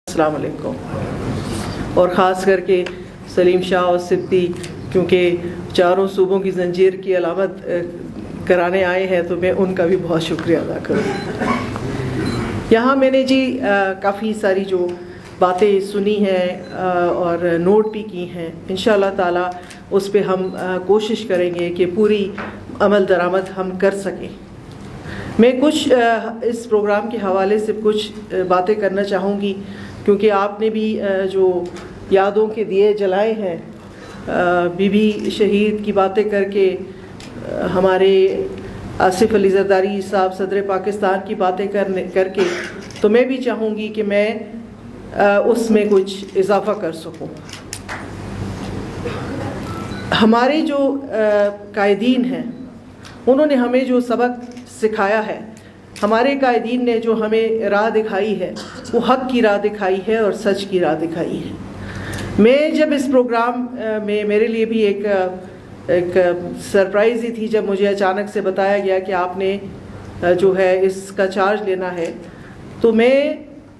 السلام علیکم، اور خاص کر کے سلیم شاہ اور سبتی کیونکہ چاروں صوبوں کی زنجیر کی علامت کرانے آئے ہیں تو میں ان کا بھی بہت شکریہ ادا کروں۔ یہاں میں نے کافی ساری جو باتیں سنی ہیں اور نوٹ بھی کی ہیں، انشاءاللہ تعالیٰ اس پہ ہم کوشش کریں گے کہ پوری عمل درآمد ہم کر سکیں۔ میں کچھ اس پروگرام کے حوالے سے کچھ باتیں کرنا چاہوں گی، کیونکہ آپ نے بھی جو یادوں کے دیے جلائے ہیں، بی بی شہید کی باتیں کر کے، ہمارے آصف علی زرداری صاحب صدر پاکستان کی باتیں کر کے، تو میں بھی چاہوں گی کہ میں اس میں کچھ اضافہ کر سکوں۔ ہمارے جو قائدین ہیں انہوں نے ہمیں جو سبق سکھایا ہے، ہمارے قائدین نے جو ہمیں راہ دکھائی ہے، وہ حق کی راہ دکھائی ہے اور سچ کی راہ دکھائی ہے۔ میں جب اس پروگرام میں، میرے لیے بھی ایک سرپرائز ہی تھی جب مجھے اچانک سے بتایا گیا کہ آپ نے جو ہے اس کا چارج لینا ہے، تو میں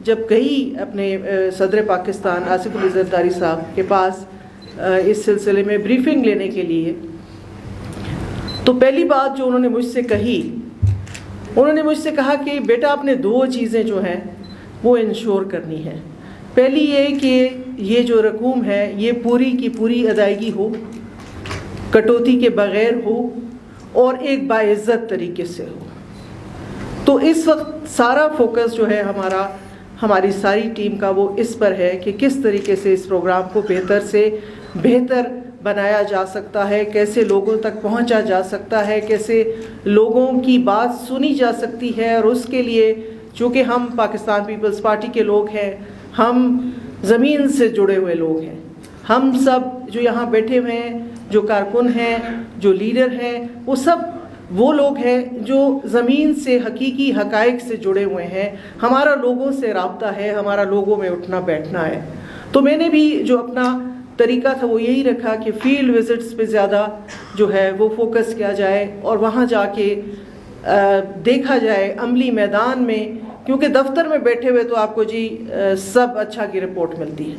جب گئی اپنے صدر پاکستان آصف علی زرداری صاحب کے پاس اس سلسلے میں بریفنگ لینے کے لیے، تو پہلی بات جو انہوں نے مجھ سے کہی، انہوں نے مجھ سے کہا کہ بیٹا آپ نے دو چیزیں جو ہیں وہ انشور کرنی ہے۔ پہلی یہ کہ یہ جو رقوم ہے یہ پوری کی پوری ادائیگی ہو، کٹوتی کے بغیر ہو اور ایک باعزت طریقے سے ہو۔ تو اس وقت سارا فوکس جو ہے ہماری ساری ٹیم کا وہ اس پر ہے کہ کس طریقے سے اس پروگرام کو بہتر سے بہتر بنایا جا سکتا ہے، کیسے لوگوں تک پہنچا جا سکتا ہے، کیسے لوگوں کی بات سنی جا سکتی ہے۔ اور اس کے لیے چونکہ ہم پاکستان پیپلز پارٹی کے لوگ ہیں، ہم زمین سے جڑے ہوئے لوگ ہیں، ہم سب جو یہاں بیٹھے ہوئے ہیں، جو کارکن ہیں، جو لیڈر ہیں، وہ سب وہ لوگ ہیں جو زمین سے حقیقی حقائق سے جڑے ہوئے ہیں۔ ہمارا لوگوں سے رابطہ ہے، ہمارا لوگوں میں اٹھنا بیٹھنا ہے۔ تو میں نے بھی جو اپنا طریقہ تھا وہ یہی رکھا کہ فیلڈ وزٹس پہ زیادہ جو ہے وہ فوکس کیا جائے اور وہاں جا کے دیکھا جائے عملی میدان میں، کیونکہ دفتر میں بیٹھے ہوئے تو آپ کو سب اچھا کی رپورٹ ملتی ہے۔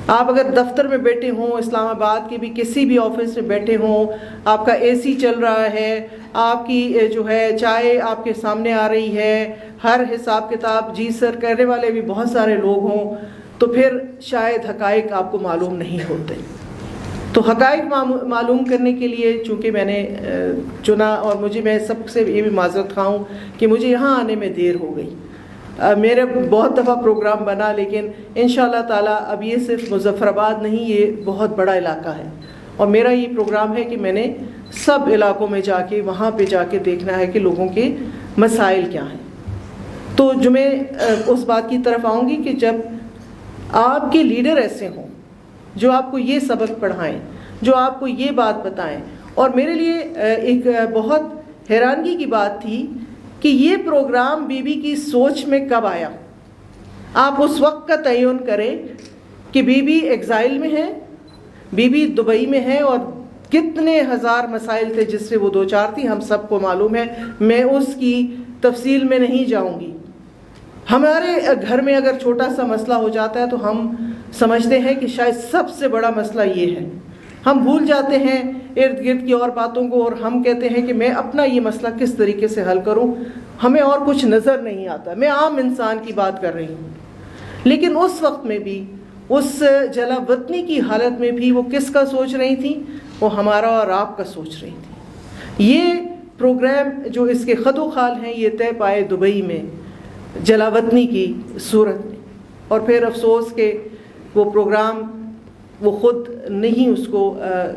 آپ اگر دفتر میں بیٹھے ہوں، اسلام آباد کے بھی کسی بھی آفس میں بیٹھے ہوں، آپ کا اے سی چل رہا ہے، آپ کی جو ہے چائے آپ کے سامنے آ رہی ہے، ہر حساب کتاب جی سر کرنے والے بھی بہت سارے لوگ ہوں، تو پھر شاید حقائق آپ کو معلوم نہیں ہوتے۔ تو حقائق معلوم کرنے کے لیے چونکہ میں نے چنا، اور میں سب سے یہ بھی معذرت خواہ ہوں کہ مجھے یہاں آنے میں دیر ہو گئی۔ میرا بہت دفعہ پروگرام بنا، لیکن انشاءاللہ تعالیٰ اب یہ صرف مظفر آباد نہیں، یہ بہت بڑا علاقہ ہے، اور میرا یہ پروگرام ہے کہ میں نے سب علاقوں میں جا کے وہاں پہ جا کے دیکھنا ہے کہ لوگوں کے مسائل کیا ہیں۔ تو جو میں اس بات کی طرف آؤں گی کہ جب آپ کے لیڈر ایسے ہوں جو آپ کو یہ سبق پڑھائیں، جو آپ کو یہ بات بتائیں، اور میرے لیے ایک بہت حیرانگی کی بات تھی کہ یہ پروگرام بی بی کی سوچ میں کب آیا۔ آپ اس وقت کا تعین کریں کہ بی بی ایگزائل میں ہے، بی بی دبئی میں ہے، اور کتنے ہزار مسائل تھے جس سے وہ دو چار تھی، ہم سب کو معلوم ہے، میں اس کی تفصیل میں نہیں جاؤں گی۔ ہمارے گھر میں اگر چھوٹا سا مسئلہ ہو جاتا ہے تو ہم سمجھتے ہیں کہ شاید سب سے بڑا مسئلہ یہ ہے، ہم بھول جاتے ہیں ارد گرد کی اور باتوں کو، اور ہم کہتے ہیں کہ میں اپنا یہ مسئلہ کس طریقے سے حل کروں، ہمیں اور کچھ نظر نہیں آتا۔ میں عام انسان کی بات کر رہی ہوں، لیکن اس وقت میں بھی، اس جلا وطنی کی حالت میں بھی وہ کس کا سوچ رہی تھی؟ وہ ہمارا اور آپ کا سوچ رہی تھی۔ یہ پروگرام جو اس کے خط و خال ہیں، یہ طے پائے دبئی میں جلا وطنی کی صورت میں، اور پھر افسوس کہ وہ پروگرام وہ خود نہیں اس کو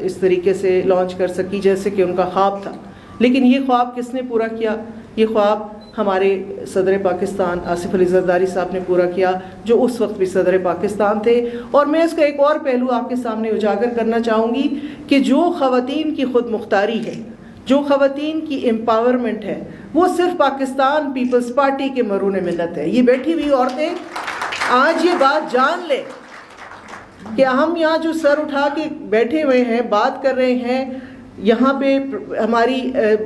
اس طریقے سے لانچ کر سکی جیسے کہ ان کا خواب تھا۔ لیکن یہ خواب کس نے پورا کیا؟ یہ خواب ہمارے صدر پاکستان آصف علی زرداری صاحب نے پورا کیا، جو اس وقت بھی صدر پاکستان تھے۔ اور میں اس کا ایک اور پہلو آپ کے سامنے اجاگر کرنا چاہوں گی کہ جو خواتین کی خود مختاری ہے، جو خواتین کی امپاورمنٹ ہے، وہ صرف پاکستان پیپلز پارٹی کے مرہون ملت ہے۔ یہ بیٹھی ہوئی عورتیں آج یہ بات جان لیں کہ ہم یہاں جو سر اٹھا کے بیٹھے ہوئے ہیں، بات کر رہے ہیں، یہاں پہ ہماری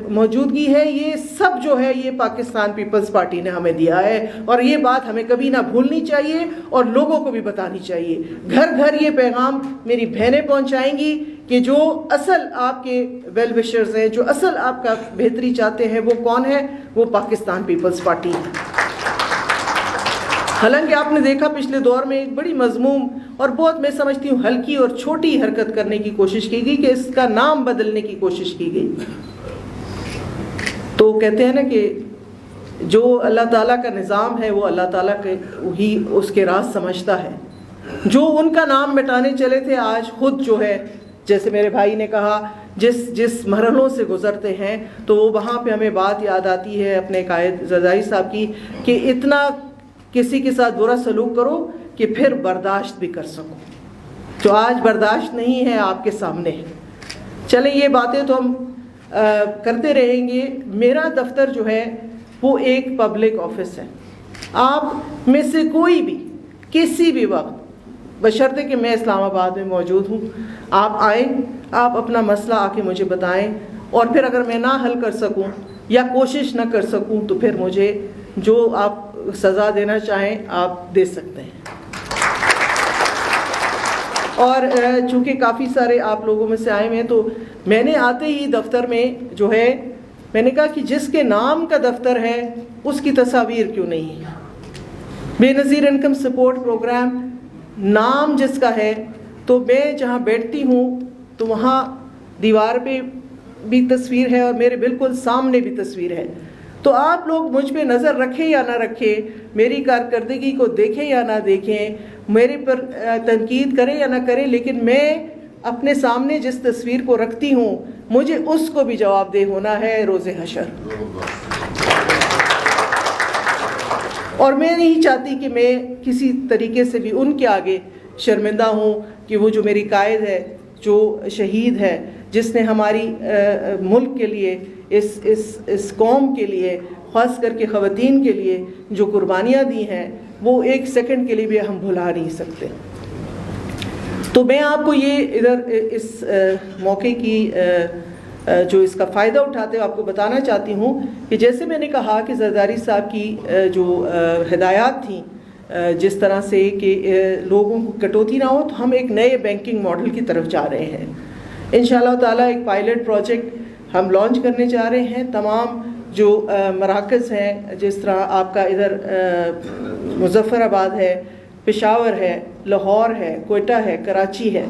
موجودگی ہے، یہ سب جو ہے یہ پاکستان پیپلز پارٹی نے ہمیں دیا ہے، اور یہ بات ہمیں کبھی نہ بھولنی چاہیے اور لوگوں کو بھی بتانی چاہیے. گھر گھر یہ پیغام میری بہنیں پہنچائیں گی کہ جو اصل آپ کے ویل وشرز ہیں، جو اصل آپ کا بہتری چاہتے ہیں، وہ کون ہے؟ وہ پاکستان پیپلز پارٹی ہے. حالانکہ آپ نے دیکھا پچھلے دور میں ایک بڑی مذموم اور بہت میں سمجھتی ہوں ہلکی اور چھوٹی حرکت کرنے کی کوشش کی گئی کہ اس کا نام بدلنے کی کوشش کی گئی. تو کہتے ہیں نا کہ جو اللہ تعالیٰ کا نظام ہے وہ اللہ تعالیٰ کے ہی اس کے راز سمجھتا ہے. جو ان کا نام مٹانے چلے تھے آج خود جو ہے، جیسے میرے بھائی نے کہا، جس مرحلوں سے گزرتے ہیں تو وہ وہاں پہ ہمیں بات یاد آتی ہے اپنے قائد زرداری صاحب کی کہ اتنا کسی کے ساتھ برا سلوک کرو کہ پھر برداشت بھی کر سکو. جو آج برداشت نہیں ہے آپ کے سامنے ہے. چلیں یہ باتیں تو ہم کرتے رہیں گے. میرا دفتر جو ہے وہ ایک پبلک آفس ہے. آپ میں سے کوئی بھی کسی بھی وقت، بشرطے کہ میں اسلام آباد میں موجود ہوں، آپ آئیں، آپ اپنا مسئلہ آ کے مجھے بتائیں، اور پھر اگر میں نہ حل کر سکوں یا کوشش نہ کر سکوں تو پھر مجھے جو آپ سزا دینا چاہیں آپ دے سکتے ہیں. اور چونکہ کافی سارے آپ لوگوں میں سے آئے ہوئے ہیں تو میں نے آتے ہی دفتر میں جو ہے میں نے کہا کہ جس کے نام کا دفتر ہے اس کی تصاویر کیوں نہیں ہے. بے نظیر انکم سپورٹ پروگرام نام جس کا ہے، تو میں جہاں بیٹھتی ہوں تو وہاں دیوار پہ بھی تصویر ہے اور میرے بالکل سامنے بھی تصویر ہے. تو آپ لوگ مجھ پہ نظر رکھیں یا نہ رکھیں، میری کارکردگی کو دیکھیں یا نہ دیکھیں، میرے پر تنقید کریں یا نہ کریں، لیکن میں اپنے سامنے جس تصویر کو رکھتی ہوں مجھے اس کو بھی جواب دہ ہونا ہے روز حشر. اور میں نہیں چاہتی کہ میں کسی طریقے سے بھی ان کے آگے شرمندہ ہوں کہ وہ جو میری قائد ہے، جو شہید ہے، جس نے ہماری ملک کے لیے، اس قوم کے لیے، خاص کر کے خواتین کے لیے جو قربانیاں دی ہیں، وہ ایک سیکنڈ کے لیے بھی ہم بھلا نہیں سکتے. تو میں آپ کو یہ ادھر اس موقع کی جو اس کا فائدہ اٹھاتے ہوئے آپ کو بتانا چاہتی ہوں کہ جیسے میں نے کہا کہ زرداری صاحب کی جو ہدایات تھیں جس طرح سے کہ لوگوں کو کٹوتی نہ ہو، تو ہم ایک نئے بینکنگ ماڈل کی طرف جا رہے ہیں. انشاءاللہ تعالیٰ ایک پائلٹ پروجیکٹ ہم لانچ کرنے جا رہے ہیں. تمام جو مراکز ہیں، جس طرح آپ کا ادھر مظفر آباد ہے، پشاور ہے، لاہور ہے، کوئٹہ ہے، کراچی ہے،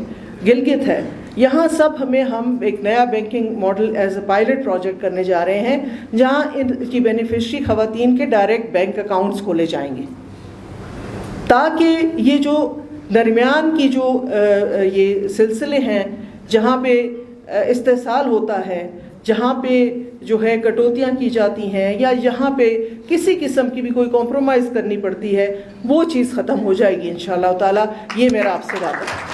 گلگت ہے، یہاں سب ہم ایک نیا banking model as a pilot project کرنے جا رہے ہیں، جہاں ان کی بینیفیشری خواتین کے ڈائریکٹ بینک اکاؤنٹس کھولے جائیں گے، تاکہ یہ جو درمیان کی جو یہ سلسلے ہیں جہاں پہ استحصال ہوتا ہے، جہاں پہ جو ہے کٹوتیاں کی جاتی ہیں، یا یہاں پہ کسی قسم کی بھی کوئی کمپرومائز کرنی پڑتی ہے، وہ چیز ختم ہو جائے گی انشاءاللہ تعالیٰ. یہ میرا آپ سے وعدہ ہے.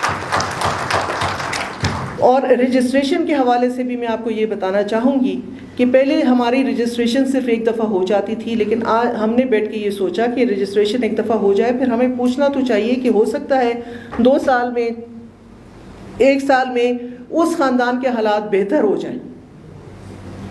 اور رجسٹریشن کے حوالے سے بھی میں آپ کو یہ بتانا چاہوں گی کہ پہلے ہماری رجسٹریشن صرف ایک دفعہ ہو جاتی تھی، لیکن آج ہم نے بیٹھ کے یہ سوچا کہ رجسٹریشن ایک دفعہ ہو جائے، پھر ہمیں پوچھنا تو چاہیے کہ ہو سکتا ہے 2 سال میں، 1 سال میں اس خاندان کے حالات بہتر ہو جائیں.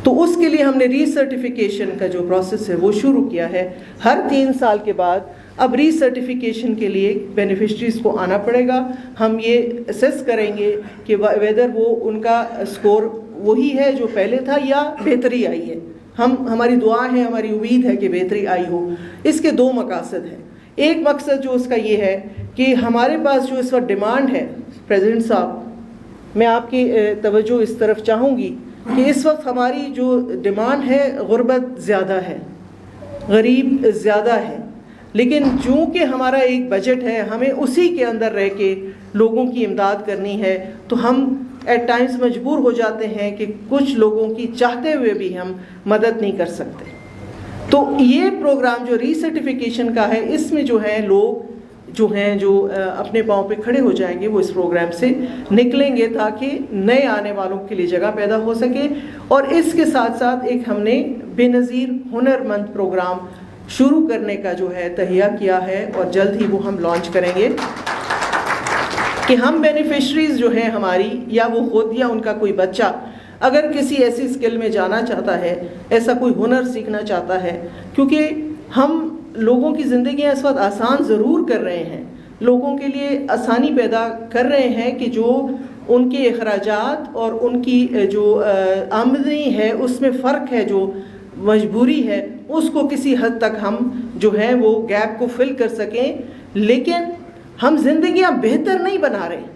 تو اس کے لیے ہم نے ری سرٹیفیکیشن کا جو پروسیس ہے وہ شروع کیا ہے. ہر 3 سال کے بعد اب ری سرٹیفیکیشن کے لیے بینیفیشریز کو آنا پڑے گا. ہم یہ اسیس کریں گے کہ ویدر وہ ان کا سکور وہی ہے جو پہلے تھا یا بہتری آئی ہے. ہماری دعا ہے، ہماری امید ہے کہ بہتری آئی ہو. اس کے 2 مقاصد ہیں. ایک مقصد جو اس کا یہ ہے کہ ہمارے پاس جو اس وقت ڈیمانڈ ہے، پریزیڈنٹ صاحب میں آپ کی توجہ اس طرف چاہوں گی کہ اس وقت ہماری جو ڈیمانڈ ہے، غربت زیادہ ہے، غریب زیادہ ہے، لیکن چونکہ ہمارا ایک بجٹ ہے، ہمیں اسی کے اندر رہ کے لوگوں کی امداد کرنی ہے، تو ہم ایٹ ٹائمز مجبور ہو جاتے ہیں کہ کچھ لوگوں کی چاہتے ہوئے بھی ہم مدد نہیں کر سکتے. تو یہ پروگرام جو ری سرٹیفیکیشن کا ہے، اس میں جو ہے لوگ جو ہیں جو اپنے پاؤں پہ کھڑے ہو جائیں گے، وہ اس پروگرام سے نکلیں گے تاکہ نئے آنے والوں کے لیے جگہ پیدا ہو سکے. اور اس کے ساتھ ساتھ ایک ہم نے بے نظیر ہنر مند پروگرام شروع کرنے کا جو ہے تہیہ کیا ہے، اور جلد ہی وہ ہم لانچ کریں گے کہ ہم بینیفیشریز جو ہیں ہماری، یا وہ خود یا ان کا کوئی بچہ اگر کسی ایسی اسکل میں جانا چاہتا ہے، ایسا کوئی ہنر سیکھنا چاہتا ہے، کیونکہ ہم لوگوں کی زندگیاں اس وقت آسان ضرور کر رہے ہیں، لوگوں کے لیے آسانی پیدا کر رہے ہیں کہ جو ان کے اخراجات اور ان کی جو آمدنی ہے اس میں فرق ہے، جو مجبوری ہے، اس کو کسی حد تک ہم جو ہے وہ گیپ کو فل کر سکیں. لیکن ہم زندگیاں بہتر نہیں بنا رہے،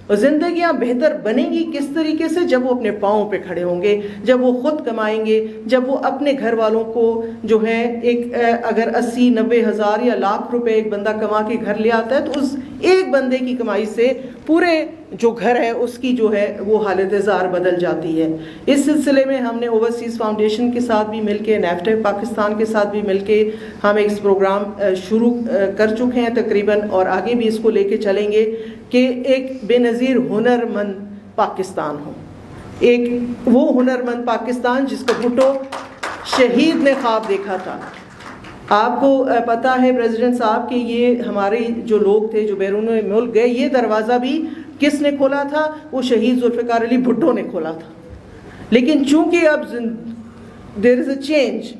اور زندگیاں بہتر بنیں گی کس طریقے سے؟ جب وہ اپنے پاؤں پہ کھڑے ہوں گے، جب وہ خود کمائیں گے، جب وہ اپنے گھر والوں کو جو ہے ایک اگر 80-90 ہزار یا لاکھ روپے ایک بندہ کما کے گھر لے آتا ہے تو اس ایک بندے کی کمائی سے پورے جو گھر ہے اس کی جو ہے وہ حالت زار بدل جاتی ہے. اس سلسلے میں ہم نے اوورسیز فاؤنڈیشن کے ساتھ بھی مل کے، نیفٹیک پاکستان کے ساتھ بھی مل کے ہم ایک پروگرام شروع کر چکے ہیں تقریباً، اور آگے بھی اس کو لے کے چلیں گے کہ ایک بے نظیر ہنرمند پاکستان ہو، ایک وہ ہنرمند پاکستان جس کو بھٹو شہید نے خواب دیکھا تھا. آپ کو پتہ ہے پریزیڈنٹ صاحب کہ یہ ہمارے جو لوگ تھے جو بیرون ملک گئے، یہ دروازہ بھی کس نے کھولا تھا؟ وہ شہید ذوالفقار علی بھٹو نے کھولا تھا. لیکن چونکہ اب دیر از اے چینج،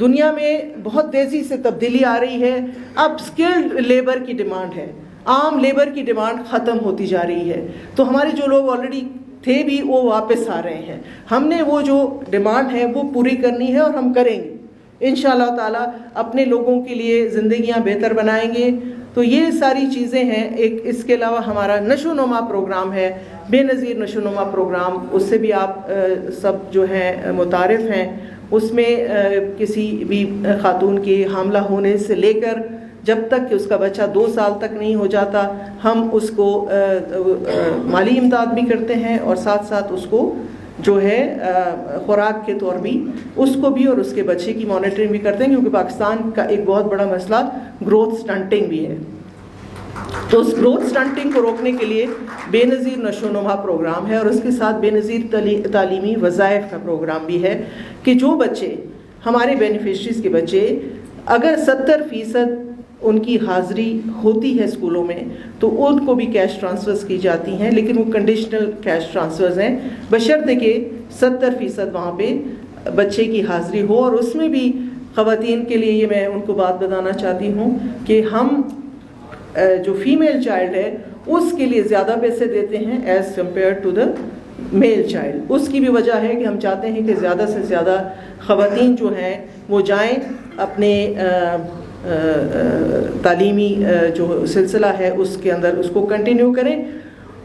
دنیا میں بہت تیزی سے تبدیلی آ رہی ہے، اب اسکلڈ لیبر کی ڈیمانڈ ہے، عام لیبر کی ڈیمانڈ ختم ہوتی جا رہی ہے. تو ہمارے جو لوگ آلریڈی تھے بھی وہ واپس آ رہے ہیں. ہم نے وہ جو ڈیمانڈ ہے وہ پوری کرنی ہے، اور ہم کریں گے انشاءاللہ تعالی، اپنے لوگوں کے لیے زندگیاں بہتر بنائیں گے. تو یہ ساری چیزیں ہیں. ایک اس کے علاوہ ہمارا نشو نما پروگرام ہے، بے نظیر نشو نما پروگرام، اس سے بھی آپ سب جو ہیں متعارف ہیں. اس میں کسی بھی خاتون کے حاملہ ہونے سے لے کر جب تک کہ اس کا بچہ 2 سال تک نہیں ہو جاتا، ہم اس کو مالی امداد بھی کرتے ہیں، اور ساتھ ساتھ اس کو جو ہے خوراک کے طور بھی اس کو بھی اور اس کے بچے کی مانیٹرنگ بھی کرتے ہیں، کیونکہ پاکستان کا ایک بہت بڑا مسئلہ گروتھ سٹنٹنگ بھی ہے. تو اس گروتھ سٹنٹنگ کو روکنے کے لیے بے نظیر نشو و نما پروگرام ہے، اور اس کے ساتھ بے نظیر تعلیمی وظائف کا پروگرام بھی ہے کہ جو بچے ہمارے بینیفیشریز کے بچے اگر 70% ان کی حاضری ہوتی ہے اسکولوں میں تو ان کو بھی کیش ٹرانسفرز کی جاتی ہیں، لیکن وہ کنڈیشنل کیش ٹرانسفرز ہیں، بشرطے کہ 70% وہاں پہ بچے کی حاضری ہو. اور اس میں بھی خواتین کے لیے یہ میں ان کو بات بتانا چاہتی ہوں کہ ہم جو فیمیل چائلڈ ہے اس کے لیے زیادہ پیسے دیتے ہیں as compare to the male child. اس کی بھی وجہ ہے کہ ہم چاہتے ہیں کہ زیادہ سے زیادہ خواتین جو ہیں وہ جائیں اپنے تعلیمی جو سلسلہ ہے اس کے اندر اس کو کنٹینیو کریں.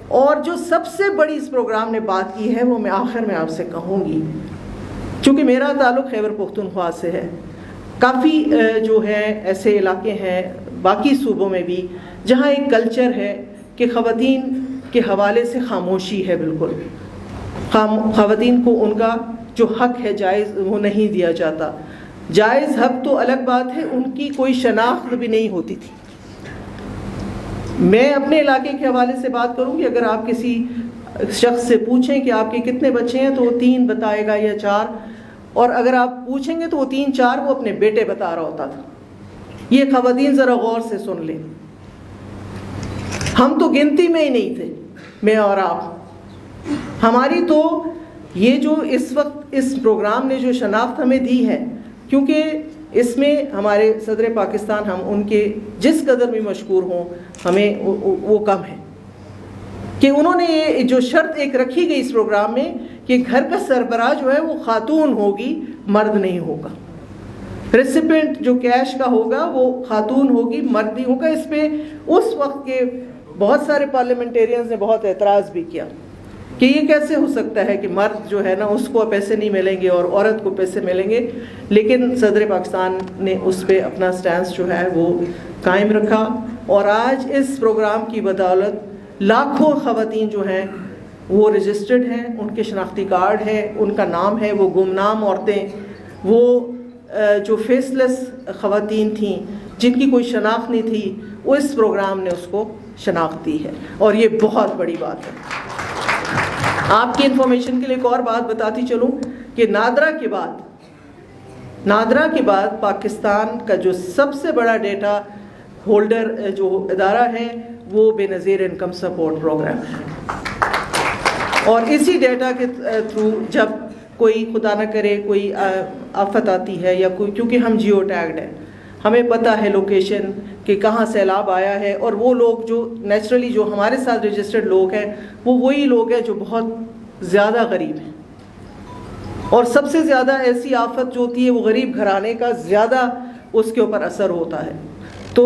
اور جو سب سے بڑی اس پروگرام نے بات کی ہے وہ میں آخر میں آپ سے کہوں گی، چونکہ میرا تعلق خیبر پختونخوا سے ہے، کافی جو ہے ایسے علاقے ہیں باقی صوبوں میں بھی جہاں ایک کلچر ہے کہ خواتین کے حوالے سے خاموشی ہے، بالکل خواتین کو ان کا جو حق ہے جائز وہ نہیں دیا جاتا. جائز حق تو الگ بات ہے، ان کی کوئی شناخت بھی نہیں ہوتی تھی. میں اپنے علاقے کے حوالے سے بات کروں کہ اگر آپ کسی شخص سے پوچھیں کہ آپ کے کتنے بچے ہیں تو وہ 3 بتائے گا یا 4، اور اگر آپ پوچھیں گے تو وہ 3-4 وہ اپنے بیٹے بتا رہا ہوتا تھا. یہ خواتین ذرا غور سے سن لیں، ہم تو گنتی میں ہی نہیں تھے، میں اور آپ. ہماری تو یہ جو اس وقت اس پروگرام نے جو شناخت ہمیں دی ہے، کیونکہ اس میں ہمارے صدر پاکستان، ہم ان کے جس قدر بھی مشکور ہوں ہمیں وہ کم ہے کہ انہوں نے یہ جو شرط ایک رکھی گئی اس پروگرام میں کہ گھر کا سربراہ جو ہے وہ خاتون ہوگی، مرد نہیں ہوگا. ریسیپینٹ جو کیش کا ہوگا وہ خاتون ہوگی، مرد نہیں ہوگا. اس پہ اس وقت کے بہت سارے پارلیمنٹیرینز نے بہت اعتراض بھی کیا کہ یہ کیسے ہو سکتا ہے کہ مرد جو ہے نا اس کو پیسے نہیں ملیں گے اور عورت کو پیسے ملیں گے. لیکن صدر پاکستان نے اس پہ اپنا سٹینس جو ہے وہ قائم رکھا، اور آج اس پروگرام کی بدولت لاکھوں خواتین جو ہیں وہ رجسٹرڈ ہیں، ان کے شناختی کارڈ ہے، ان کا نام ہے. وہ گمنام عورتیں، وہ جو فیس لیس خواتین تھیں جن کی کوئی شناخت نہیں تھی، وہ اس پروگرام نے اس کو شناخت دی ہے، اور یہ بہت بڑی بات ہے. آپ کی انفارمیشن کے لیے ایک اور بات بتاتی چلوں کہ نادرا کے بعد پاکستان کا جو سب سے بڑا ڈیٹا ہولڈر جو ادارہ ہے وہ بے نظیر انکم سپورٹ پروگرام ہے. اور اسی ڈیٹا کے تھرو جب کوئی خدا نہ کرے کوئی آفت آتی ہے یا کوئی، کیونکہ ہم جیو ٹیگڈ ہیں، ہمیں پتہ ہے لوکیشن کہ کہاں سیلاب آیا ہے، اور وہ لوگ جو نیچرلی جو ہمارے ساتھ رجسٹرڈ لوگ ہیں وہ وہی لوگ ہیں جو بہت زیادہ غریب ہیں، اور سب سے زیادہ ایسی آفت جو ہوتی ہے وہ غریب گھرانے کا زیادہ اس کے اوپر اثر ہوتا ہے۔ تو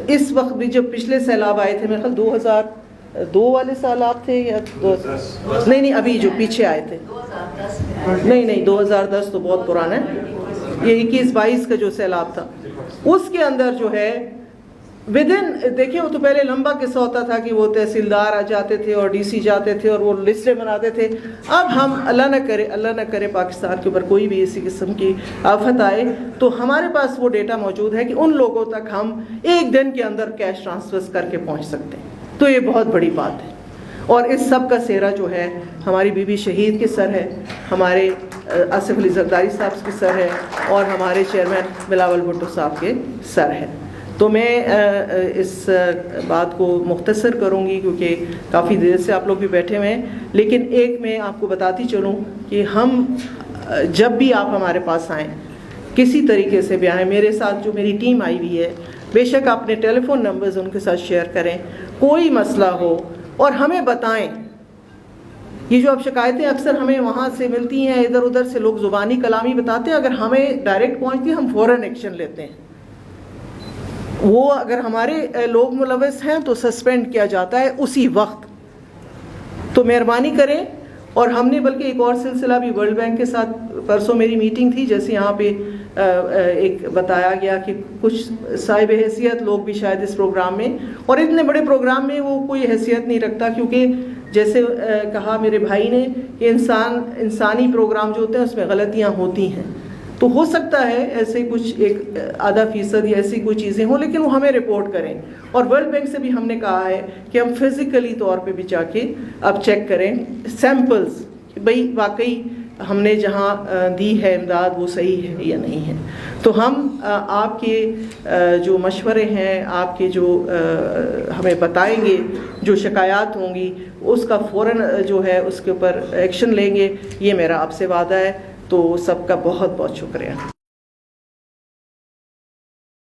اس وقت بھی جب پچھلے سیلاب آئے تھے، میرے خیال 2002 والے سیلاب تھے یا نہیں ابھی جو پیچھے آئے تھے، نہیں 2010 تو بہت پرانا ہے، یہ 21-22 کا جو سیلاب تھا اس کے اندر جو ہے دیکھیں، وہ تو پہلے لمبا قصہ ہوتا تھا کہ وہ تحصیلدار آ جاتے تھے اور ڈی سی جاتے تھے اور وہ لسٹیں بناتے تھے۔ اب ہم اللہ نہ کرے پاکستان کے اوپر کوئی بھی اسی قسم کی آفت آئے تو ہمارے پاس وہ ڈیٹا موجود ہے کہ ان لوگوں تک ہم ایک دن کے اندر کیش ٹرانسفر کر کے پہنچ سکتے ہیں، تو یہ بہت بڑی بات ہے۔ اور اس سب کا سہرا جو ہے ہماری بی بی شہید کے سر ہے، ہمارے آصف علی زرداری صاحب کے سر ہے، اور ہمارے چیئرمین بلاول بھٹو صاحب کے سر ہے۔ تو میں اس بات کو مختصر کروں گی کیونکہ کافی دیر سے آپ لوگ بھی بیٹھے ہوئے ہیں، لیکن ایک میں آپ کو بتاتی چلوں کہ ہم جب بھی آپ ہمارے پاس آئیں کسی طریقے سے بھی آئیں، میرے ساتھ جو میری ٹیم آئی ہوئی ہے، بے شک اپنے ٹیلی فون نمبرز ان کے ساتھ شیئر کریں، کوئی مسئلہ ہو اور ہمیں بتائیں۔ یہ جو اب شکایتیں اکثر ہمیں وہاں سے ملتی ہیں، ادھر ادھر سے لوگ زبانی کلامی بتاتے ہیں، اگر ہمیں ڈائریکٹ پہنچتی ہے ہم فوراً ایکشن لیتے ہیں۔ وہ اگر ہمارے لوگ ملوث ہیں تو سسپینڈ کیا جاتا ہے اسی وقت، تو مہربانی کریں۔ اور ہم نے بلکہ ایک اور سلسلہ بھی ورلڈ بینک کے ساتھ، پرسوں میری میٹنگ تھی، جیسے یہاں پہ ایک بتایا گیا کہ کچھ صاحب حیثیت لوگ بھی شاید اس پروگرام میں، اور اتنے بڑے پروگرام میں وہ کوئی حیثیت نہیں رکھتا، کیونکہ جیسے کہا میرے بھائی نے کہ انسانی پروگرام جو ہوتے ہیں اس میں غلطیاں ہوتی ہیں، تو ہو سکتا ہے ایسے کچھ 0.5% یا ایسی کوئی چیزیں ہوں، لیکن وہ ہمیں رپورٹ کریں۔ اور ورلڈ بینک سے بھی ہم نے کہا ہے کہ ہم فزیکلی طور پہ بھی جا کے اب چیک کریں سیمپلز، کہ بھئی واقعی ہم نے جہاں دی ہے امداد وہ صحیح ہے یا نہیں ہے۔ تو ہم آپ کے جو مشورے ہیں، آپ کے جو ہمیں بتائیں گے، جو شکایات ہوں گی اس کا فوراً جو ہے اس کے اوپر ایکشن لیں گے، یہ میرا آپ سے وعدہ ہے۔ تو سب کا بہت بہت شکریہ۔